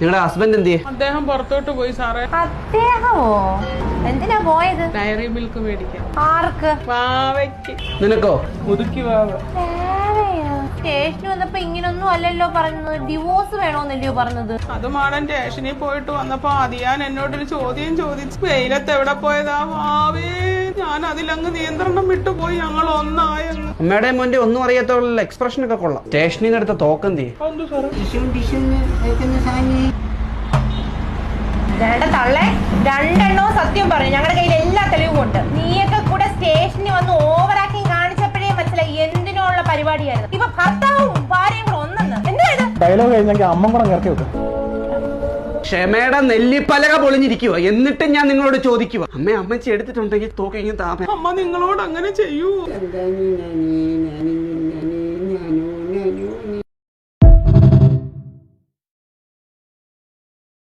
നിങ്ങളുടെ ഹസ്ബൻഡ് എന്ത് ചെയ്യും? അദ്ദേഹം പുറത്തോട്ട് പോയി സാറേ. അദ്ദേഹമോ? എന്തിനാ പോയത്? ഡയറി മിൽക്ക് മേടിക്കാൻ. ആർക്ക്? വാവയ്ക്ക്. നിനക്കോ? മുതുക്കി വാവ. സ്റ്റേഷനിൽ വന്നപ്പോ ഇങ്ങനൊന്നും അല്ലല്ലോ പറഞ്ഞത്, ഡിവോഴ്സ് വേണോന്നല്ലയോ പറഞ്ഞത്? അത് മാഡം സ്റ്റേഷനിൽ പോയിട്ട് വന്നപ്പോ അതിയാൻ എന്നോടൊരു ചോദ്യം ചോദിച്ചു, വെയിലത്ത് എവിടെ പോയതാ വാവേ. ഞാൻ അതിലങ്ങ് നിയന്ത്രണം വിട്ടുപോയി, ഞങ്ങൾ ഒന്നായങ്ങ്. അമ്മയുടെ മോന്റെ ഒന്നും അറിയാത്തുള്ള എക്സ്പ്രഷൻ ഒക്കെ കൊള്ളാം. സ്റ്റേഷനിൽ നിന്ന് എടുത്ത തോക്കെന്ത് ചെയ്യും? തള്ളേ, രണ്ടെണ്ണവും സത്യം പറഞ്ഞു. ഞങ്ങളുടെ കയ്യിൽ എല്ലാ തെളിവും ഉണ്ട്. നീയൊക്കെ കൂടെ സ്റ്റേഷനിൽ വന്ന് ഓവറാക്കിങ് കാണിച്ചപ്പോഴേ മനസ്സിലായി എന്തിനുള്ള പരിപാടിയായിരുന്നു. ഇപ്പൊ ഭർത്താവും ഭാര്യയും കൂടെ ഒന്നെന്ന്. എന്താ ഇത്? ഡയലോഗ് കഴിഞ്ഞെങ്കിൽ അമ്മ കൂടെ ഇറക്കി വെക്കും. ക്ഷമയുടെ നെല്ലിപ്പലക പൊളിഞ്ഞിരിക്കുവോ? എന്നിട്ട് ഞാൻ നിങ്ങളോട് ചോദിക്കുക, അമ്മച്ചി എടുത്തിട്ടുണ്ടെങ്കിൽ തോക്കെങ്കിൽ താമ. അമ്മ നിങ്ങളോട് അങ്ങനെ ചെയ്യൂ.